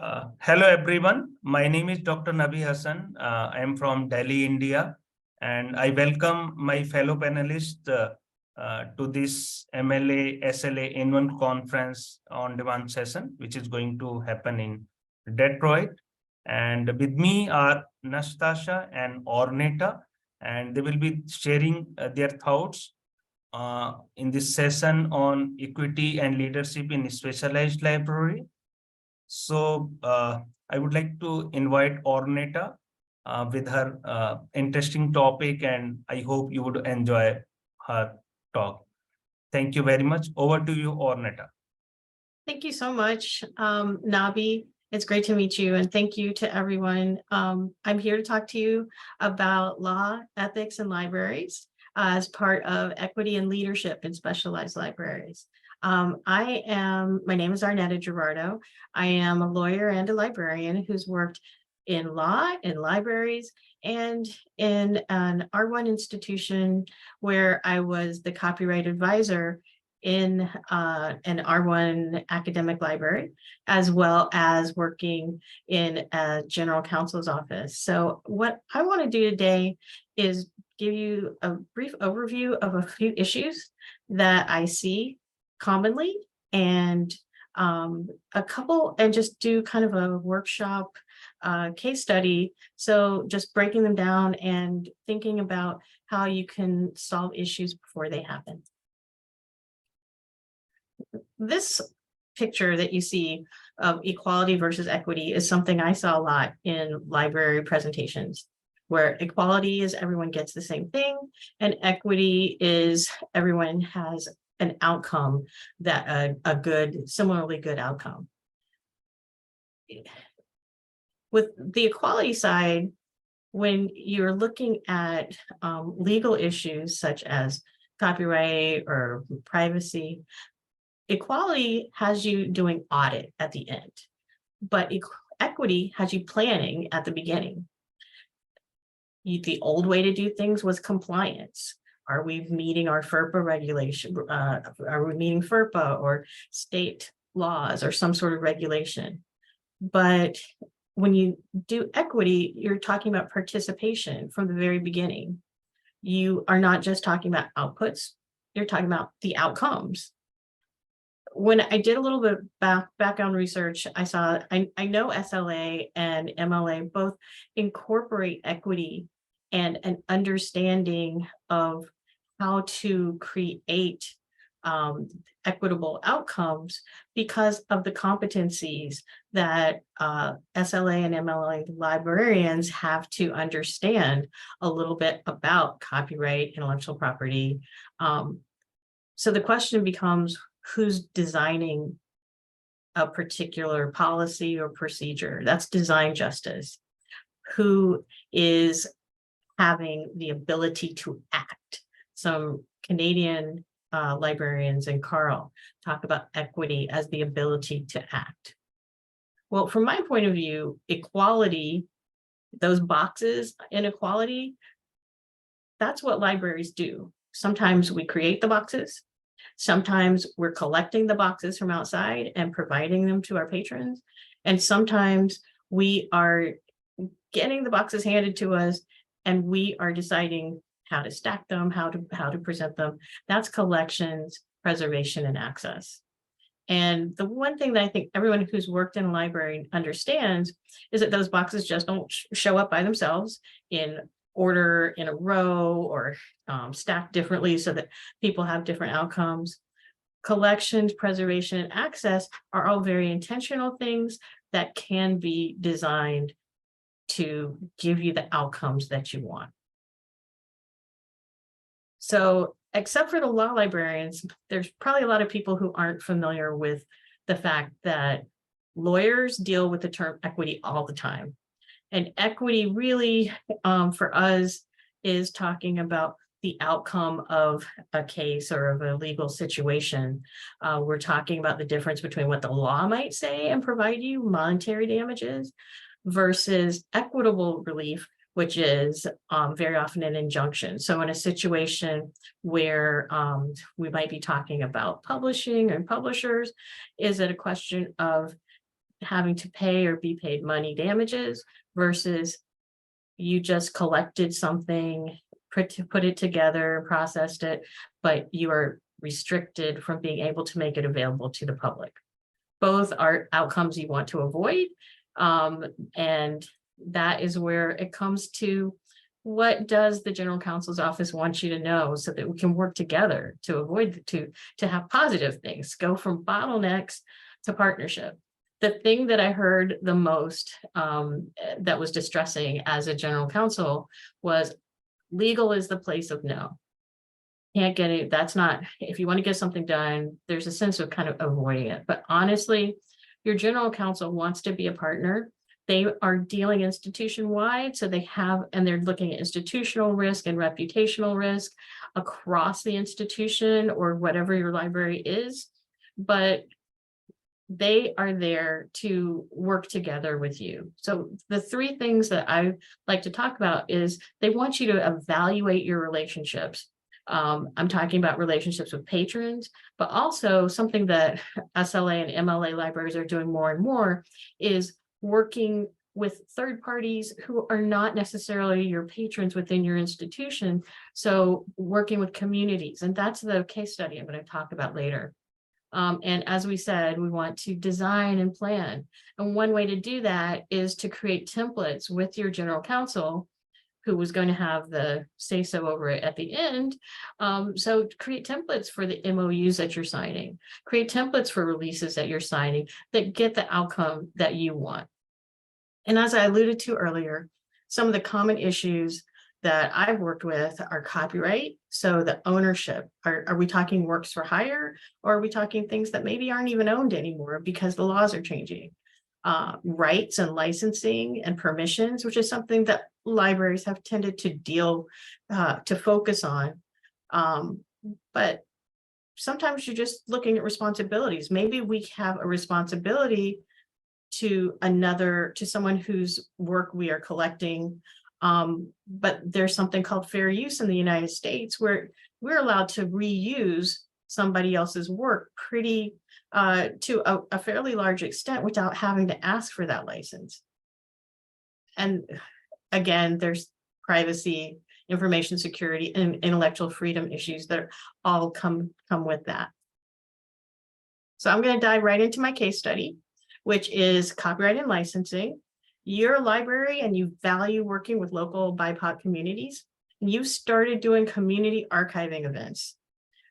Hello everyone, my name is Dr. Nabi Hasan. I am from Delhi, India, and I welcome my fellow panelists to this MLA-SLA in-one conference on-demand session, which is going to happen in Detroit. And with me are Nastasha and Arnetta, and they will be sharing their thoughts in this session on equity and leadership in specialized library. So I would like to invite Arnetta with her interesting topic, and I hope you would enjoy her talk. Thank you very much. Over to you, Arnetta. Thank you so much, Nabi. It's great to meet you, and thank you to everyone. I'm here to talk to you about law, ethics, and libraries as part of equity and leadership in specialized libraries. My name is Arnetta Gerardo. I am a lawyer and a librarian who's worked in law, in libraries, and in an R1 institution where I was the copyright advisor in an R1 academic library, as well as working in a general counsel's office. So what I want to do today is give you a brief overview of a few issues that I see commonly, and just do kind of a workshop case study. So just breaking them down and thinking about how you can solve issues before they happen. This picture that you see of equality versus equity is something I saw a lot in library presentations, where equality is everyone gets the same thing, and equity is everyone has an outcome that similarly good outcome. With the equality side, when you're looking at legal issues such as copyright or privacy, equality has you doing audit at the end, but equity has you planning at the beginning. The old way to do things was compliance. Are we meeting our FERPA regulation? Are we meeting FERPA or state laws or some sort of regulation? But when you do equity, you're talking about participation from the very beginning. You are not just talking about outputs, you're talking about the outcomes. When I did a little bit of background research, I know SLA and MLA both incorporate equity and an understanding of how to create equitable outcomes because of the competencies that SLA and MLA librarians have to understand a little bit about copyright, intellectual property. So the question becomes, who's designing a particular policy or procedure? That's design justice. Who is having the ability to act? Some Canadian librarians and Carl talk about equity as the ability to act. Well, from my point of view, equality, those boxes in equality, that's what libraries do. Sometimes we create the boxes. Sometimes we're collecting the boxes from outside and providing them to our patrons. And sometimes we are getting the boxes handed to us and we are deciding how to stack them, how to present them. That's collections, preservation, and access. And the one thing that I think everyone who's worked in a library understands is that those boxes just don't show up by themselves in order in a row or stacked differently so that people have different outcomes. Collections, preservation, and access are all very intentional things that can be designed to give you the outcomes that you want. So, except for the law librarians, there's probably a lot of people who aren't familiar with the fact that lawyers deal with the term equity all the time. And equity really, for us, is talking about the outcome of a case or of a legal situation. We're talking about the difference between what the law might say and provide you monetary damages versus equitable relief, which is very often an injunction. So in a situation where we might be talking about publishing and publishers, is it a question of having to pay or be paid money damages versus you just collected something, put it together, processed it, but you are restricted from being able to make it available to the public. Both are outcomes you want to avoid. And that is where it comes to, what does the general counsel's office want you to know so that we can work together to avoid, to have positive things, go from bottlenecks to partnership. The thing that I heard the most that was distressing as a general counsel was legal is the place of no. Can't get it. That's not, if you want to get something done, there's a sense of kind of avoiding it. But honestly, your general counsel wants to be a partner. They are dealing institution-wide, so they have, and they're looking at institutional risk and reputational risk across the institution or whatever your library is. But they are there to work together with you. So the three things that I like to talk about is they want you to evaluate your relationships. I'm talking about relationships with patrons, but also something that SLA and MLA libraries are doing more and more is working with third parties who are not necessarily your patrons within your institution. So working with communities, and that's the case study I'm going to talk about later. And as we said, we want to design and plan. And one way to do that is to create templates with your general counsel, who was going to have the say-so over it at the end. So create templates for the MOUs that you're signing, create templates for releases that you're signing that get the outcome that you want. And as I alluded to earlier, some of the common issues that I've worked with are copyright. So the ownership, are we talking works for hire, or are we talking things that maybe aren't even owned anymore because the laws are changing? Rights and licensing and permissions, which is something that libraries have tended to to focus on. But sometimes you're just looking at responsibilities. Maybe we have a responsibility to someone whose work we are collecting. But there's something called fair use in the United States where we're allowed to reuse somebody else's work to a fairly large extent without having to ask for that license. And again, there's privacy, information security, and intellectual freedom issues that all come with that. So I'm going to dive right into my case study, which is copyright and licensing. You're a library and you value working with local BIPOC communities, and you started doing community archiving events.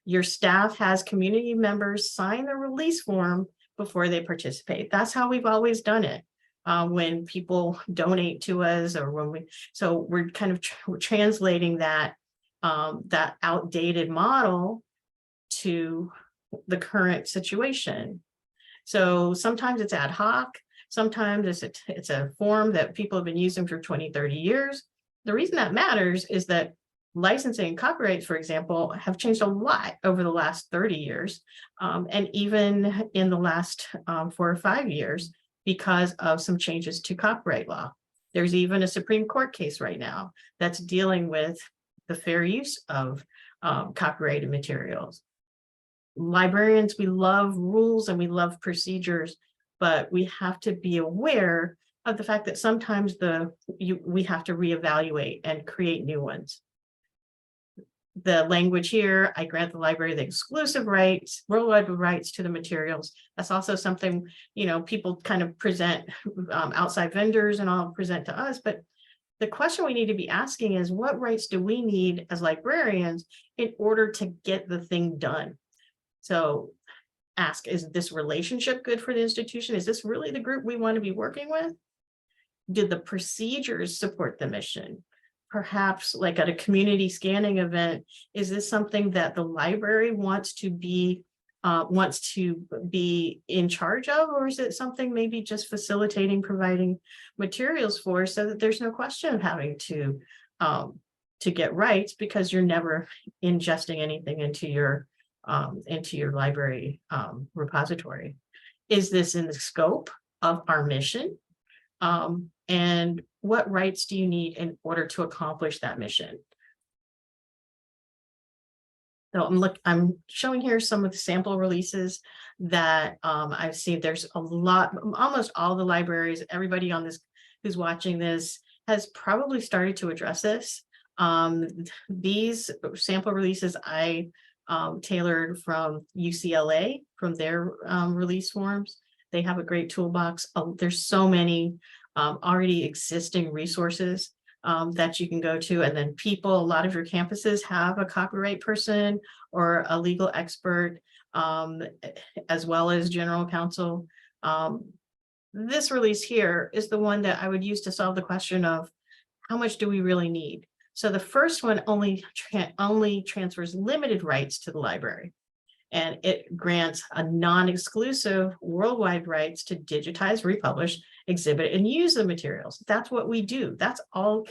Your staff has community members sign the release form before they participate. That's how we've always done it. When people donate to us, or so we're kind of we're translating that outdated model to the current situation. So sometimes it's ad hoc. Sometimes it's a form that people have been using for 20, 30 years. The reason that matters is that licensing and copyright, for example, have changed a lot over the last 30 years, and even in the last 4 or 5 years because of some changes to copyright law. There's even a Supreme Court case right now that's dealing with the fair use of copyrighted materials. Librarians, we love rules and we love procedures, but we have to be aware of the fact that sometimes we have to reevaluate and create new ones. The language here, I grant the library the exclusive rights, worldwide rights to the materials. That's also something, people kind of present, outside vendors and all present to us. But the question we need to be asking is, what rights do we need as librarians in order to get the thing done? So ask, is this relationship good for the institution? Is this really the group we want to be working with? Did the procedures support the mission? Perhaps like at a community scanning event, is this something that the library wants to be in charge of, or is it something maybe just facilitating, providing materials for, so that there's no question of having to get rights because you're never ingesting anything into your library repository? Is this in the scope of our mission? And what rights do you need in order to accomplish that mission? So I'm showing here some of the sample releases that I've seen. There's a lot, almost all the libraries, everybody on this who's watching this has probably started to address this. These sample releases I tailored from UCLA, from their release forms. They have a great toolbox. There's so many already existing resources that you can go to. And then a lot of your campuses have a copyright person or a legal expert, as well as general counsel. This release here is the one that I would use to solve the question of how much do we really need? So the first one only transfers limited rights to the library. And it grants a non-exclusive worldwide rights to digitize, republish, exhibit, and use the materials. That's what we do. That's all.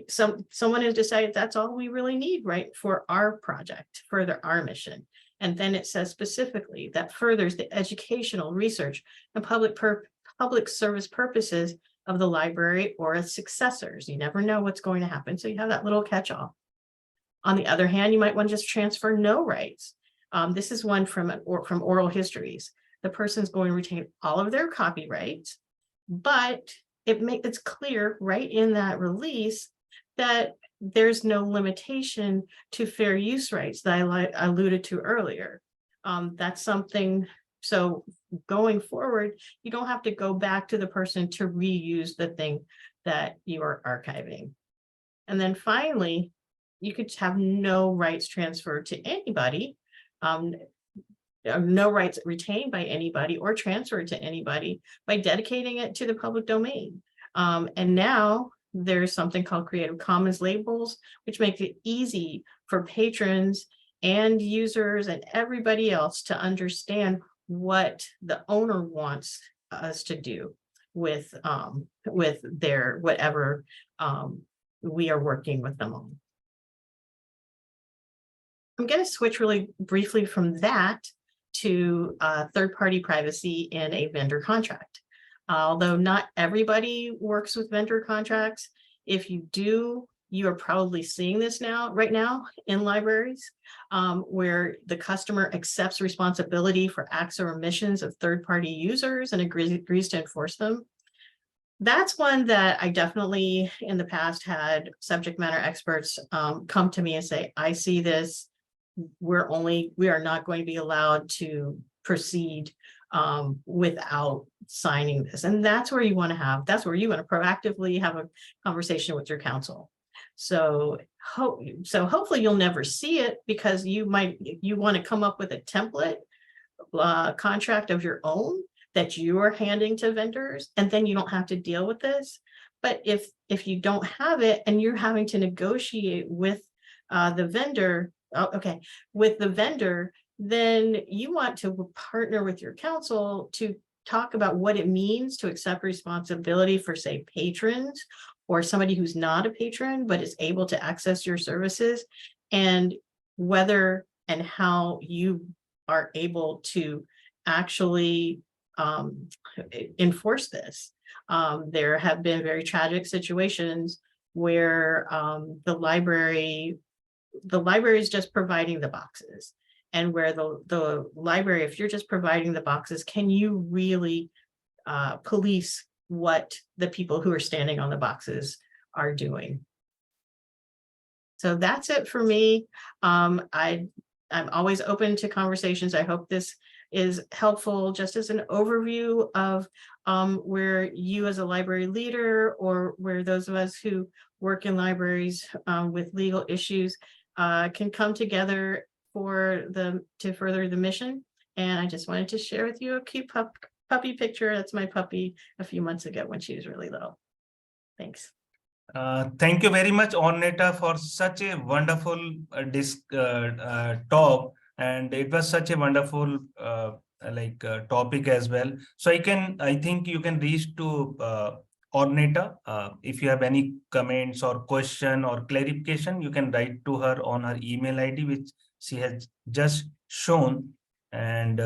Someone has decided that's all we really need, right, for our project, further our mission. And then it says specifically that furthers the educational, research, and public service purposes of the library or its successors. You never know what's going to happen, so you have that little catch-all. On the other hand, you might want to just transfer no rights. This is one from oral histories. The person's going to retain all of their copyrights, but it's clear right in that release that there's no limitation to fair use rights that I alluded to earlier. That's something, so going forward, you don't have to go back to the person to reuse the thing that you are archiving. And then finally, you could have no rights transferred to anybody. No rights retained by anybody or transferred to anybody by dedicating it to the public domain. And now there's something called Creative Commons labels, which makes it easy for patrons and users and everybody else to understand what the owner wants us to do with their whatever we are working with them on. I'm going to switch really briefly from that to third-party privacy in a vendor contract. Although not everybody works with vendor contracts, if you do, you are probably seeing this right now in libraries, where the customer accepts responsibility for acts or omissions of third-party users and agrees to enforce them. That's one that I definitely in the past had subject matter experts come to me and say, I see this. We are not going to be allowed to proceed without signing this. And that's where you want to proactively have a conversation with your counsel. So hopefully you'll never see it, because you want to come up with a template contract of your own that you are handing to vendors, and then you don't have to deal with this. But if you don't have it and you're having to negotiate with the vendor, then you want to partner with your counsel to talk about what it means to accept responsibility for, say, patrons or somebody who's not a patron but is able to access your services, and whether and how you are able to actually enforce this. There have been very tragic situations where the library is just providing the boxes, and where the library, if you're just providing the boxes, can you really police what the people who are standing on the boxes are doing? So that's it for me. I'm always open to conversations. I hope this is helpful just as an overview of where you as a library leader, or where those of us who work in libraries with legal issues can come together to further the mission. And I just wanted to share with you a cute puppy picture. That's my puppy a few months ago when she was really little. Thanks. Thank you very much, Arnetta, for such a wonderful talk, and it was such a wonderful topic as well. So I think you can reach to Arnetta. If you have any comments or question or clarification, you can write to her on her email ID, which she has just shown. And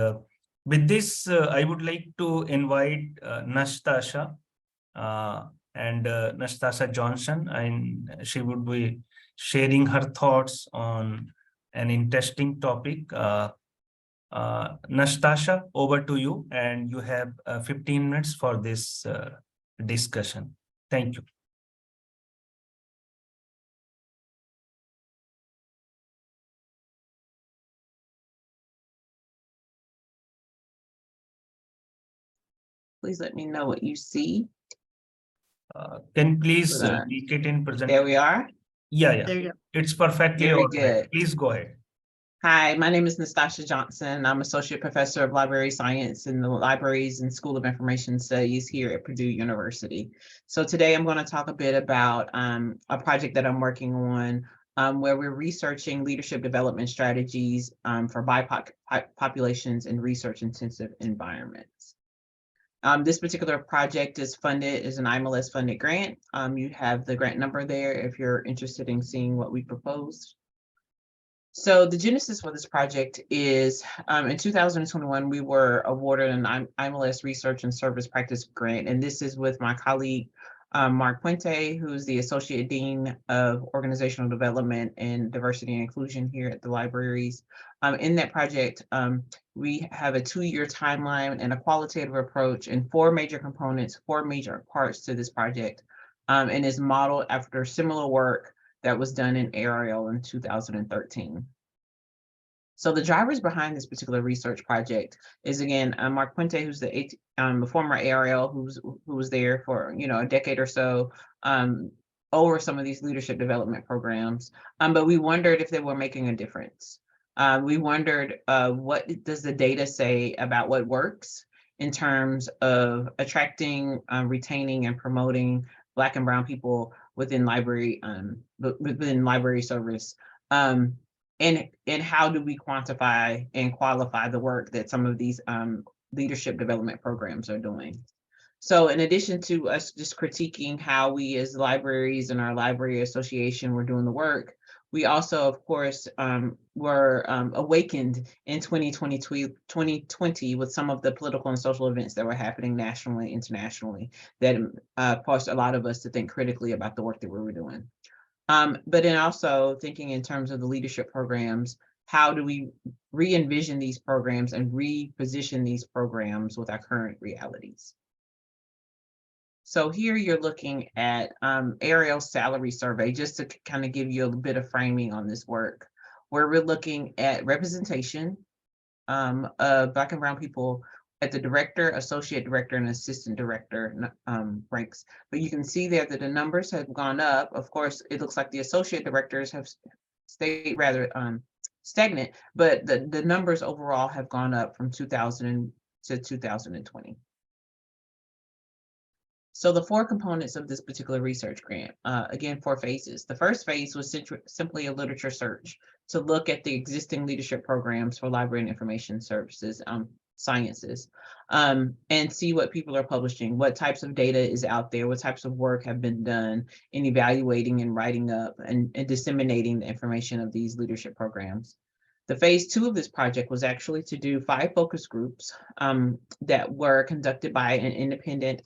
with this, I would like to invite Nastasha and Nastasha Johnson, and she would be sharing her thoughts on an interesting topic. Nastasha, over to you, and you have 15 minutes for this discussion. Thank you. Please let me know what you see. Can you please Hold on. make it in present? There we are. Yeah. There you go. It's perfectly Very all right. good. Please go ahead. Hi, my name is Nastasha Johnson. I'm Associate Professor of Library Science in the Libraries and School of Information Studies here at Purdue University. So today I'm going to talk a bit about a project that I'm working on where we're researching leadership development strategies for BIPOC populations in research-intensive environments. This particular project is funded as an MLA-SLA funded grant. You have the grant number there if you're interested in seeing what we proposed. So the genesis for this project is in 2021, we were awarded an MLA-SLA Research and Service Practice Grant, and this is with my colleague, Mark Puente, who's the Associate Dean of Organizational Development and Diversity and Inclusion here at the libraries. In that project, we have a 2-year timeline and a qualitative approach and 4 major components, 4 major parts to this project, and is modeled after similar work that was done in Ariel in 2013. So the drivers behind this particular research project is, again, Mark Puente, who's the former Ariel, who was there for a decade or so, over some of these leadership development programs. But we wondered if they were making a difference. We wondered what does the data say about what works in terms of attracting, retaining, and promoting Black and Brown people within library service, and how do we quantify and qualify the work that some of these leadership development programs are doing. So in addition to us just critiquing how we as libraries and our library association were doing the work, we also, of course, were awakened in 2020 with some of the political and social events that were happening nationally, internationally, that forced a lot of us to think critically about the work that we were doing. But then also thinking in terms of the leadership programs, how do we re-envision these programs and reposition these programs with our current realities? So here you're looking at Ariel's salary survey, just to kind of give you a bit of framing on this work, where we're looking at representation of Black and Brown people at the director, associate director, and assistant director ranks. But you can see there that the numbers have gone up. Of course, it looks like the associate directors have stayed rather stagnant, but the numbers overall have gone up from 2000 to 2020. So the 4 components of this particular research grant, again, 4 phases. The first phase was simply a literature search to look at the existing leadership programs for library and information services, sciences, and see what people are publishing, what types of data is out there, what types of work have been done in evaluating and writing up and disseminating the information of these leadership programs. The phase 2 of this project was actually to do 5 focus groups that were conducted by an independent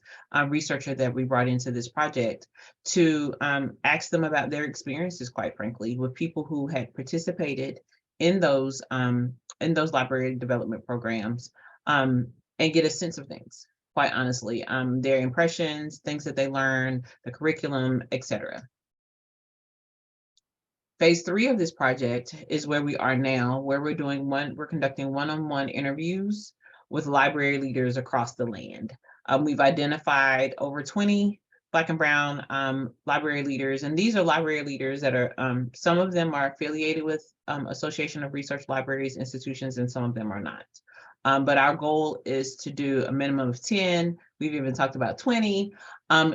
researcher that we brought into this project to ask them about their experiences, quite frankly, with people who had participated in those library development programs and get a sense of things, quite honestly, their impressions, things that they learned, the curriculum, etc. Phase 3 of this project is where we are now, where we're conducting one-on-one interviews with library leaders across the land. We've identified over 20 Black and Brown library leaders, and these are library leaders that are, some of them are affiliated with Association of Research Libraries institutions, and some of them are not. But our goal is to do a minimum of 10, we've even talked about 20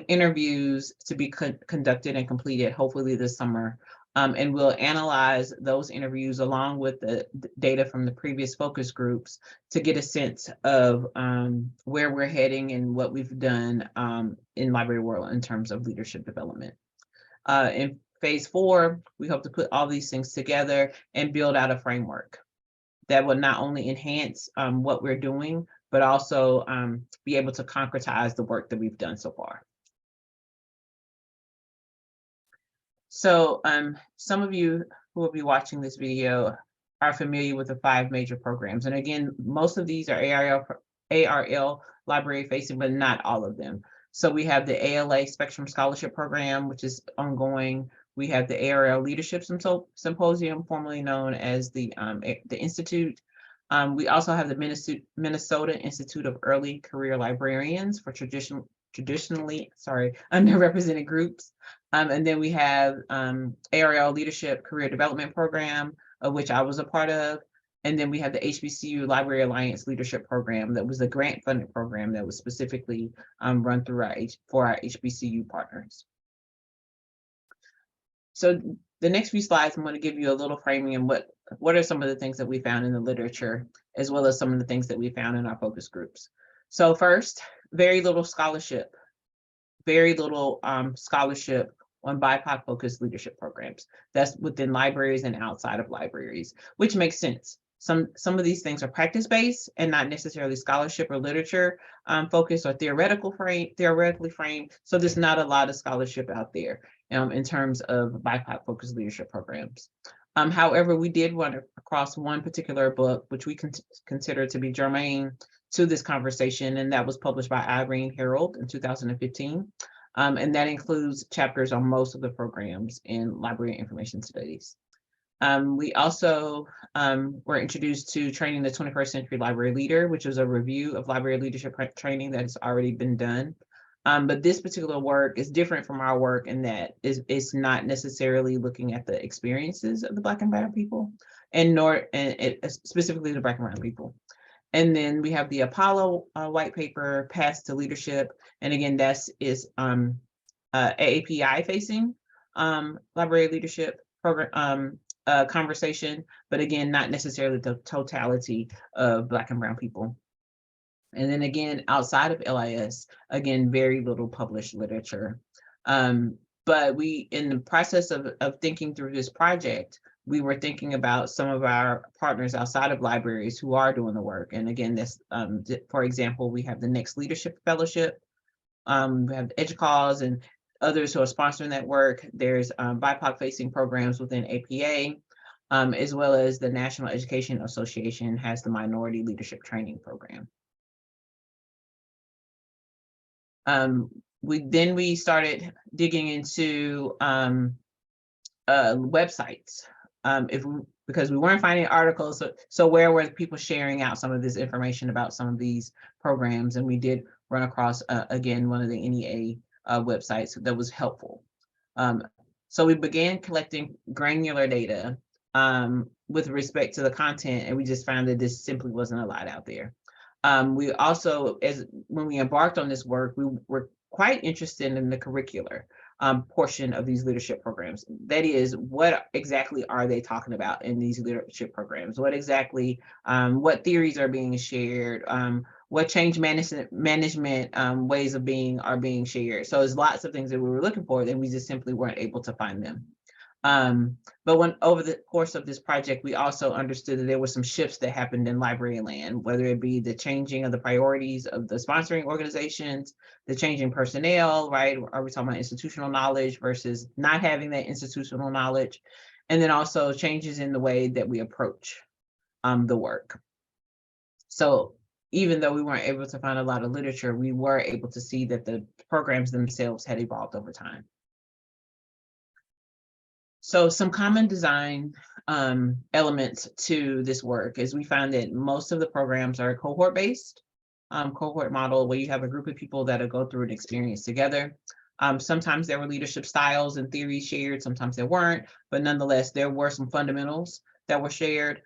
interviews to be conducted and completed hopefully this summer. And we'll analyze those interviews along with the data from the previous focus groups to get a sense of where we're heading and what we've done in library world in terms of leadership development. In phase 4, we hope to put all these things together and build out a framework that will not only enhance what we're doing, but also be able to concretize the work that we've done so far. So some of you who will be watching this video are familiar with the 5 major programs. And again, most of these are ARL library facing, but not all of them. So we have the ALA Spectrum Scholarship Program, which is ongoing. We have the ARL Leadership Symposium, formerly known as the Institute. We also have the Minnesota Institute of Early Career Librarians for traditionally underrepresented groups. And then we have ARL Leadership Career Development Program, of which I was a part of. And then we have the HBCU Library Alliance Leadership Program that was a grant funded program that was specifically run through for our HBCU partners. So the next few slides, I'm going to give you a little framing and what are some of the things that we found in the literature, as well as some of the things that we found in our focus groups. So first, very little scholarship on BIPOC focused leadership programs. That's within libraries and outside of libraries, which makes sense. Some of these things are practice-based and not necessarily scholarship or literature focused or theoretically framed. So there's not a lot of scholarship out there in terms of BIPOC focused leadership programs. However, we did run across one particular book, which we consider to be germane to this conversation, and that was published by Irene Harold in 2015. And that includes chapters on most of the programs in library information studies. We also were introduced to Training the 21st Century Library Leader, which was a review of library leadership training that has already been done. But this particular work is different from our work in that it's not necessarily looking at the experiences of the Black and Brown people, and specifically the Black and Brown people. And then we have the Apollo white paper, Path to Leadership. And again, that is AAPI facing library leadership program conversation, but again, not necessarily the totality of Black and Brown people. And then again, outside of LIS, again, very little published literature. But we, in the process of thinking through this project, we were thinking about some of our partners outside of libraries who are doing the work. And again, this, for example, we have the Next Leadership Fellowship, we have EDUCAUSE and others who are sponsoring that work. There's BIPOC facing programs within APA, as well as the National Education Association has the Minority Leadership Training Program. We started digging into websites because we weren't finding articles. So where were people sharing out some of this information about some of these programs? And we did run across, again, one of the NEA websites that was helpful. So we began collecting granular data with respect to the content, and we just found that this simply wasn't a lot out there. We also, when we embarked on this work, we were quite interested in the curricular portion of these leadership programs. That is, what exactly are they talking about in these leadership programs? What exactly, what theories are being shared? What change management ways of being are being shared? So there's lots of things that we were looking for, and we just simply weren't able to find them. But over the course of this project, we also understood that there were some shifts that happened in library land, whether it be the changing of the priorities of the sponsoring organizations, the changing personnel, right? Are we talking about institutional knowledge versus not having that institutional knowledge? And then also changes in the way that we approach the work. So even though we weren't able to find a lot of literature, we were able to see that the programs themselves had evolved over time. So some common design elements to this work is we find that most of the programs are cohort-based, cohort model, where you have a group of people that go through an experience together. Sometimes there were leadership styles and theories shared, sometimes there weren't, but nonetheless, there were some fundamentals that were shared.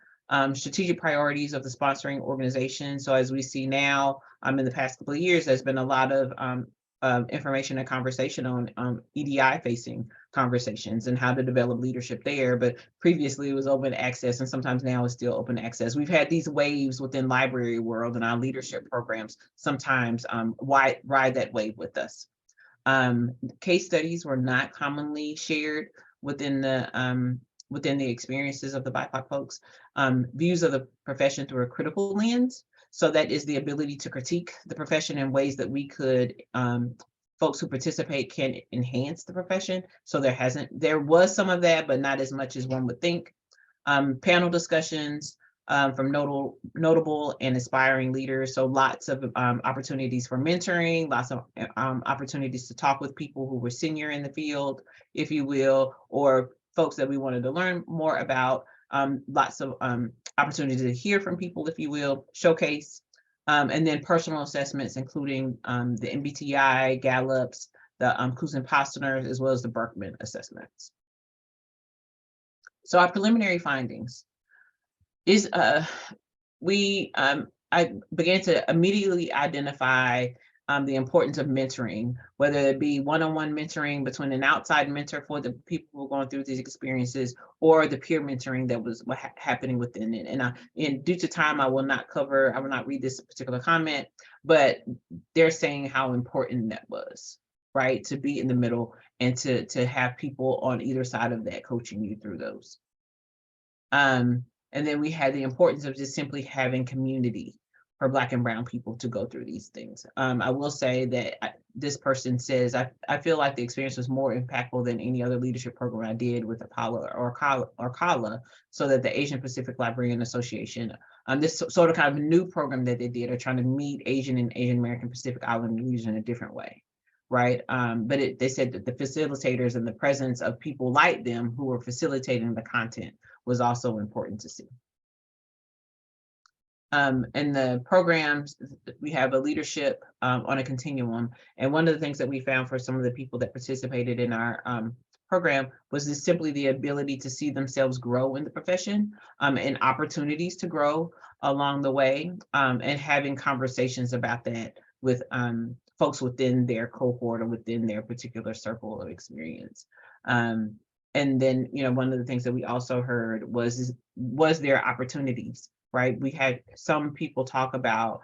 Strategic priorities of the sponsoring organization. So as we see now, in the past couple of years, there's been a lot of information and conversation on EDI facing conversations and how to develop leadership there. But previously it was open access, and sometimes now it's still open access. We've had these waves within library world and our leadership programs sometimes ride that wave with us. Case studies were not commonly shared within the experiences of the BIPOC folks. Views of the profession through a critical lens. So that is the ability to critique the profession in ways that we could folks who participate can enhance the profession. So there was some of that, but not as much as one would think. Panel discussions from notable and aspiring leaders. So lots of opportunities for mentoring, lots of opportunities to talk with people who were senior in the field, if you will, or folks that we wanted to learn more about. Lots of opportunities to hear from people, if you will, showcase. And then personal assessments, including the MBTI, Gallup's, the Cousin-Postner, as well as the Berkman assessments. So our preliminary findings is I began to immediately identify the importance of mentoring, whether it be one-on-one mentoring between an outside mentor for the people who are going through these experiences, or the peer mentoring that was happening within it. And due to time, I will not read this particular comment, but they're saying how important that was, right? To be in the middle and to have people on either side of that coaching you through those. And then we had the importance of just simply having community for Black and Brown people to go through these things. I will say that this person says, I feel like the experience was more impactful than any other leadership program I did with Apollo or CALA, so that the Asian Pacific Librarian Association, this sort of kind of new program that they did, are trying to meet Asian and Asian American Pacific Island leaders in a different way, right? But they said that the facilitators and the presence of people like them who were facilitating the content was also important to see. In the programs, we have a leadership on a continuum. And one of the things that we found for some of the people that participated in our program was just simply the ability to see themselves grow in the profession and opportunities to grow along the way, and having conversations about that with folks within their cohort or within their particular circle of experience. And then, one of the things that we also heard was there opportunities, right? We had some people talk about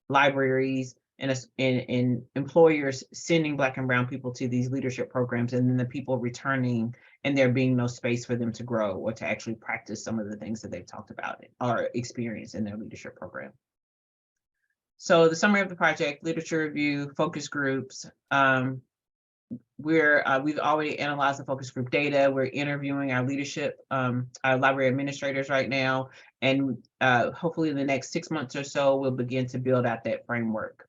libraries and employers sending Black and Brown people to these leadership programs, and then the people returning and there being no space for them to grow or to actually practice some of the things that they've talked about or experienced in their leadership program. So the summary of the project: literature review, focus groups. We've already analyzed the focus group data. We're interviewing our leadership, our library administrators right now, and hopefully in the next 6 months or so, we'll begin to build out that framework.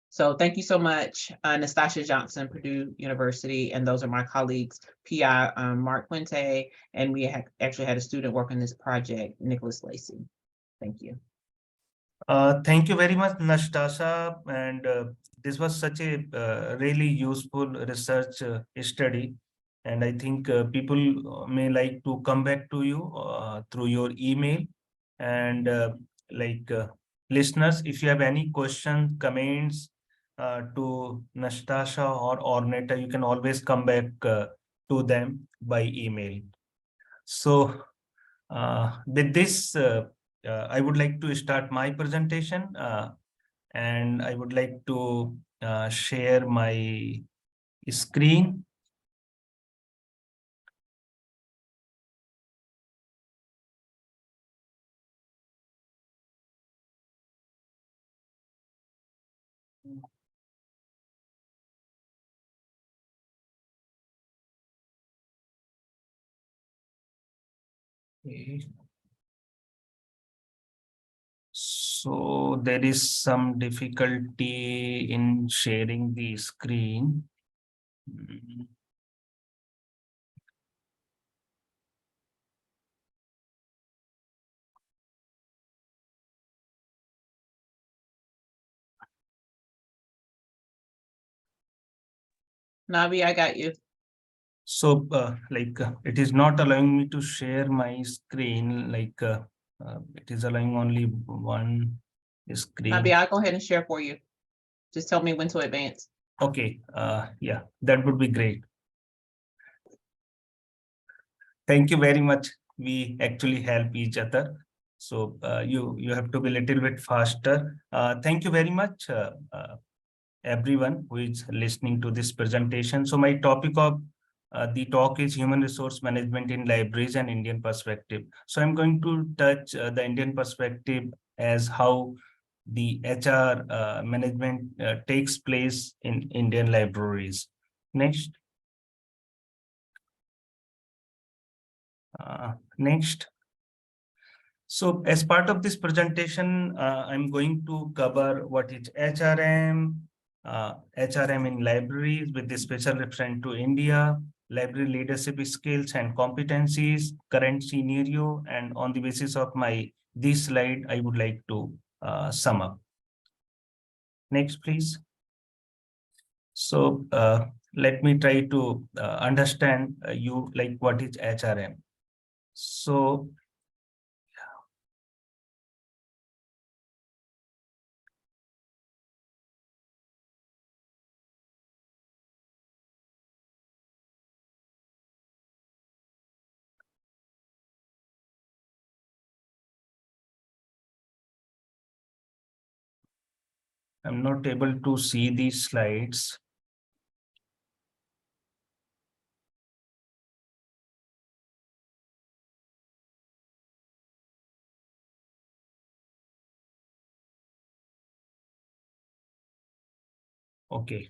So thank you so much, Nastasha Johnson, Purdue University, and those are my colleagues, PI Mark Puente, and we actually had a student work on this project, Nicholas Lacey. Thank you. Thank you very much, Nastasha, and this was such a really useful research study, and I think people may like to come back to you through your email. And listeners, if you have any questions, comments to Nastasha or Arnetta, you can always come back to them by email. So with this, I would like to start my presentation, and I would like to share my screen. Okay. So there is some difficulty in sharing the screen. Nabi, I got you. So it is not allowing me to share my screen, it is allowing only one screen. Nabi, I'll go ahead and share for you. Just tell me when to advance. Okay, yeah, that would be great. Thank you very much. We actually help each other. So you have to be a little bit faster. Thank you very much, everyone who is listening to this presentation. So my topic of the talk is human resource management in libraries and Indian perspective. So I'm going to touch the Indian perspective as how the HR management takes place in Indian libraries. Next. Next. So as part of this presentation, I'm going to cover what is HRM, HRM in libraries with the special reference to India, library leadership skills and competencies, current scenario, and on the basis of this slide, I would like to sum up. Next, please. So let me try to understand you like what is HRM. So I'm not able to see these slides. Okay.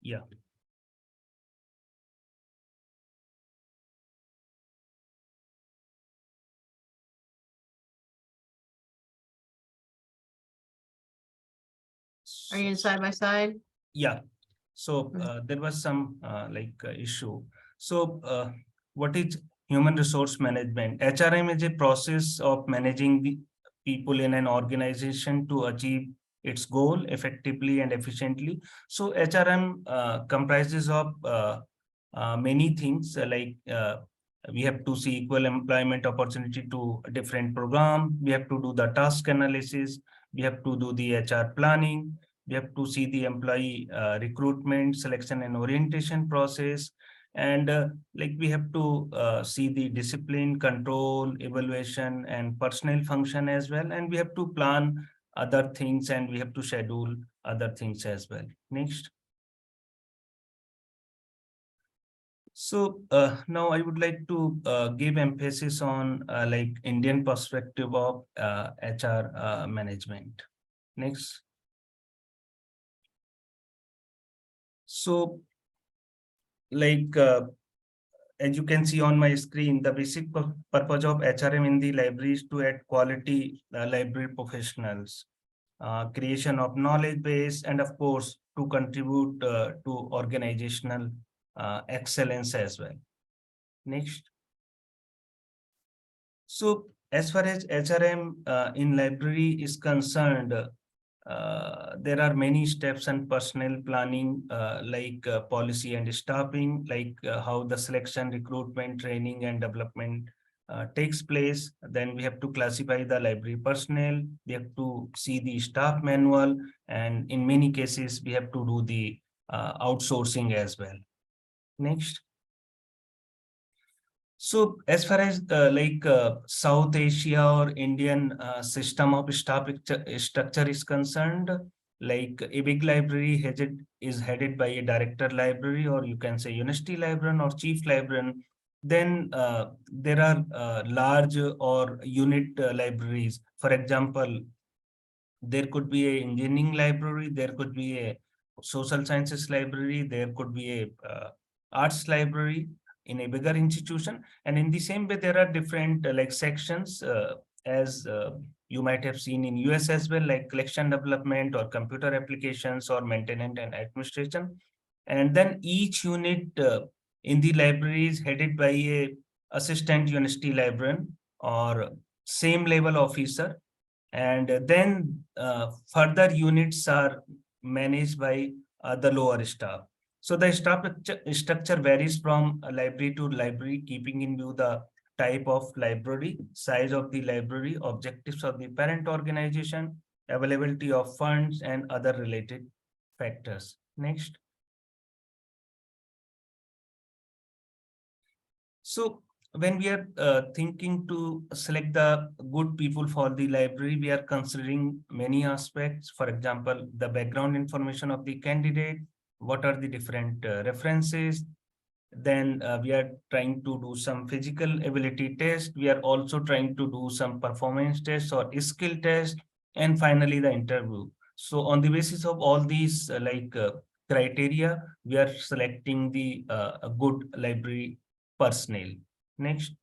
Yeah. Are you in side by side? Yeah. So there was some issue. So what is human resource management? HRM is a process of managing the people in an organization to achieve its goal effectively and efficiently. So HRM comprises of many things we have to see equal employment opportunity to a different program. We have to do the task analysis. We have to do the HR planning. We have to see the employee recruitment, selection and orientation process. And we have to see the discipline, control, evaluation and personnel function as well. And we have to plan other things and we have to schedule other things as well. Next. So now I would like to give emphasis on Indian perspective of HR management. Next. So as you can see on my screen, the basic purpose of HRM in the library is to add quality library professionals, creation of knowledge base, and of course, to contribute to organizational excellence as well. Next. So as far as HRM in library is concerned, there are many steps and personnel planning policy and staffing, how the selection, recruitment, training and development takes place. Then we have to classify the library personnel. We have to see the staff manual, and in many cases we have to do the outsourcing as well. Next. So as far as South Asia or Indian system of staff structure is concerned, like a big library is headed by a director library, or you can say university librarian or chief librarian. Then there are large or unit libraries. For example, there could be a engineering library, there could be a social sciences library, there could be a arts library in a bigger institution. And in the same way, there are different sections as you might have seen in US as well, like collection development or computer applications or maintenance and administration. And then each unit in the library is headed by a assistant university librarian or same level officer. And then further units are managed by the lower staff. So the staff structure varies from library to library, keeping in view the type of library, size of the library, objectives of the parent organization, availability of funds, and other related factors. Next. So when we are thinking to select the good people for the library, we are considering many aspects. For example, the background information of the candidate, what are the different references, Then we are trying to do some physical ability test. We are also trying to do some performance tests or skill test, and finally the interview. So on the basis of all these criteria, we are selecting the a good library personnel. Next.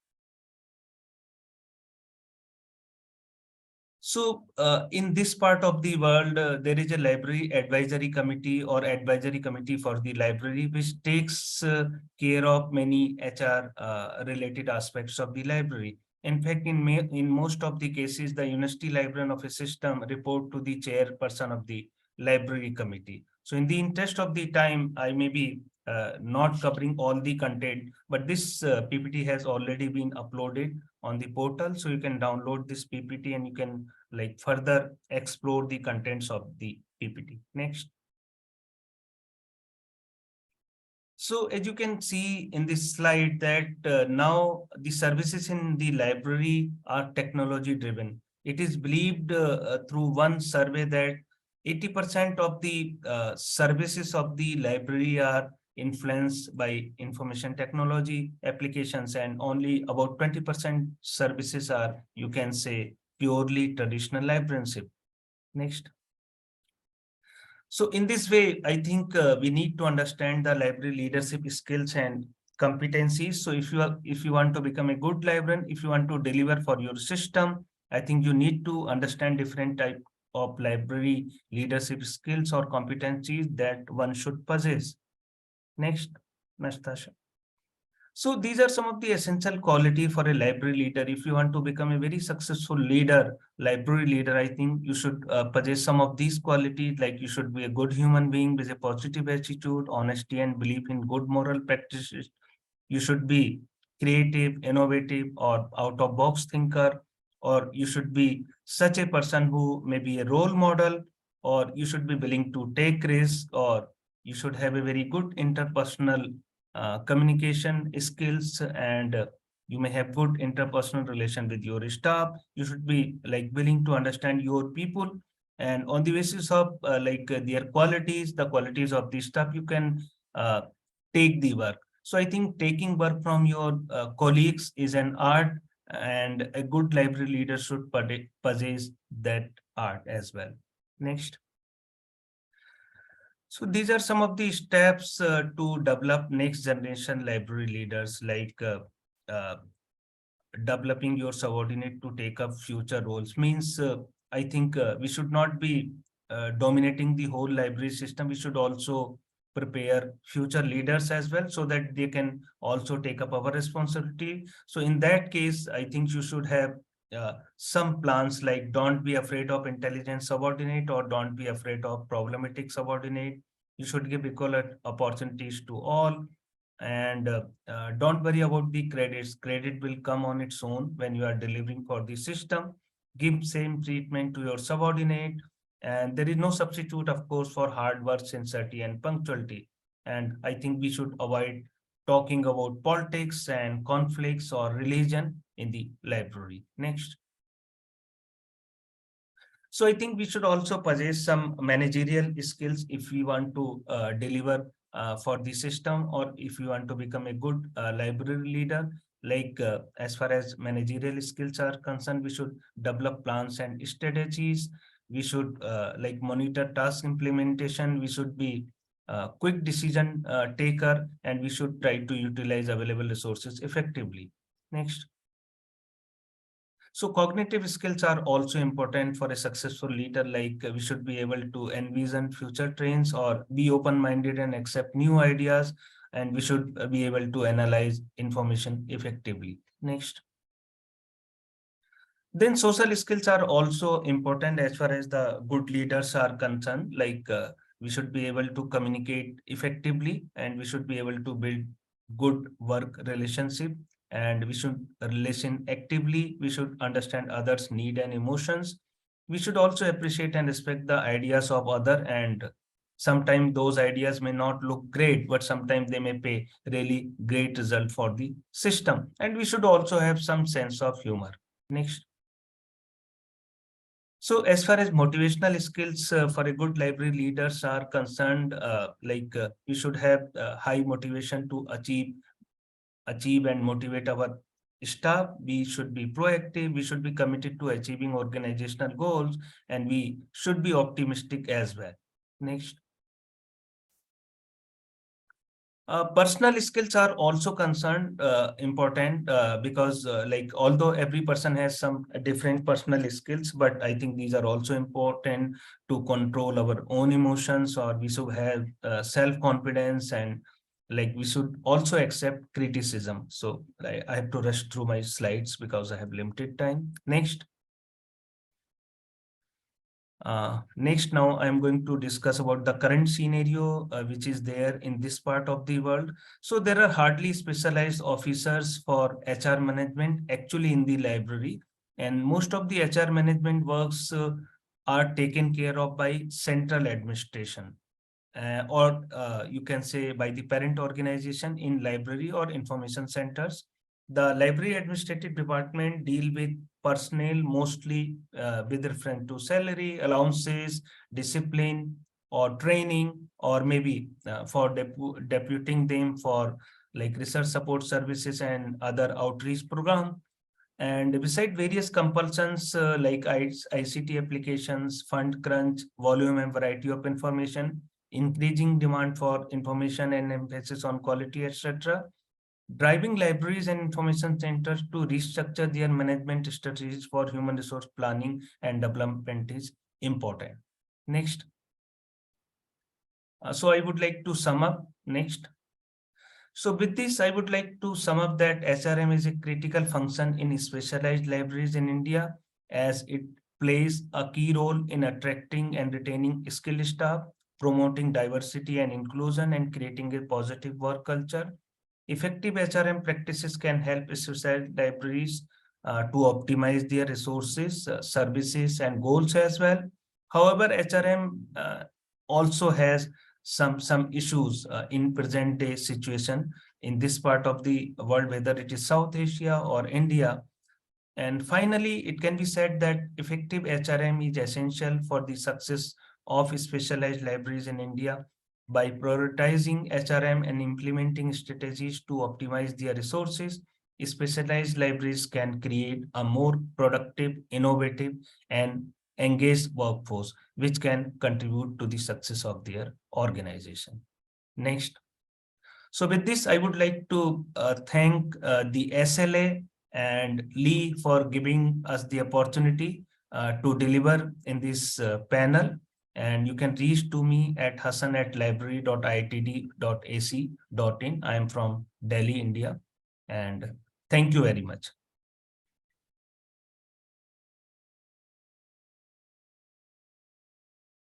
So in this part of the world, there is a library advisory committee or advisory committee for the library, which takes care of many HR related aspects of the library. In fact, in most of the cases, the university librarian of a system report to the chairperson of the library committee. So in the interest of the time, I may be not covering all the content, but this PPT has already been uploaded on the portal. So you can download this PPT and you can further explore the contents of the PPT. Next. So as you can see in this slide that now the services in the library are technology driven. It is believed through one survey that 80% of the services of the library are influenced by information technology applications, and only about 20% services are, you can say, purely traditional librarianship. Next. So in this way, I think we need to understand the library leadership skills and competencies. So if you want to become a good librarian, if you want to deliver for your system, I think you need to understand different type of library leadership skills or competencies that one should possess. Next, Nastasha. So these are some of the essential quality for a library leader. If you want to become a very successful leader, library leader, I think you should possess some of these qualities, like you should be a good human being with a positive attitude, honesty, and belief in good moral practices. You should be creative, innovative, or out-of-box thinker, or you should be such a person who may be a role model, or you should be willing to take risks, or you should have a very good interpersonal communication skills, and you may have good interpersonal relation with your staff. You should be willing to understand your people, and on the basis of their qualities, the qualities of the staff, you can take the work. So I think taking work from your colleagues is an art, and a good library leader should possess that art as well. Next. So these are some of the steps to develop next generation library leaders, uh, developing your subordinate to take up future roles. Means I think we should not be dominating the whole library system. We should also prepare future leaders as well, so that they can also take up our responsibility. So in that case, I think you should have some plans, like don't be afraid of intelligent subordinate, or don't be afraid of problematic subordinate. You should give equal opportunities to all, and don't worry about the credits. Credit will come on its own when you are delivering for the system. Give same treatment to your subordinate, and there is no substitute, of course, for hard work, sincerity, and punctuality. And I think we should avoid talking about politics and conflicts or religion in the library. Next. So I think we should also possess some managerial skills if we want to deliver for the system, or if you want to become a good library leader. As far as managerial skills are concerned, we should develop plans and strategies. We should monitor task implementation. We should be quick decision taker, and we should try to utilize available resources effectively. Next. So cognitive skills are also important for a successful leader. We should be able to envision future trends, or be open-minded and accept new ideas, and we should be able to analyze information effectively. Next. Then social skills are also important as far as the good leaders are concerned. We should be able to communicate effectively, and we should be able to build good work relationship, and we should listen actively. We should understand others' need and emotions. We should also appreciate and respect the ideas of other, and sometimes those ideas may not look great, but sometimes they may pay really great result for the system. And we should also have some sense of humor. Next. So as far as motivational skills for a good library leaders are concerned, we should have high motivation to achieve and motivate our staff. We should be proactive. We should be committed to achieving organizational goals, and we should be optimistic as well. Next. Personal skills are also concerned important because although every person has some different personal skills, but I think these are also important to control our own emotions, or we should have self-confidence, and we should also accept criticism. So I have to rush through my slides because I have limited time. Next. Next, now I'm going to discuss about the current scenario which is there in this part of the world. So there are hardly specialized officers for HR management actually in the library, and most of the HR management works are taken care of by central administration. Or you can say by the parent organization in library or information centers. The library administrative department deal with personnel mostly with reference to salary, allowances, discipline, or training, or maybe for deputing them for research support services and other outreach program. And beside various compulsions like ICT applications, fund crunch, volume and variety of information, increasing demand for information and emphasis on quality, etc., driving libraries and information centers to restructure their management strategies for human resource planning and development is important. Next. So I would like to sum up. Next. So with this, I would like to sum up that SRM is a critical function in specialized libraries in India, as it plays a key role in attracting and retaining skilled staff, promoting diversity and inclusion, and creating a positive work culture. Effective HRM practices can help specialized libraries to optimize their resources, services, and goals as well. However, HRM also has some issues in present day situation in this part of the world, whether it is South Asia or India. And finally, it can be said that effective HRM is essential for the success of specialized libraries in India. By prioritizing HRM and implementing strategies to optimize their resources, specialized libraries can create a more productive, innovative, and engaged workforce, which can contribute to the success of their organization. Next. So with this, I would like to thank the SLA and Lee for giving us the opportunity to deliver in this panel. And you can reach to me at hasan@library.iitd.ac.in. I am from Delhi, India. And thank you very much.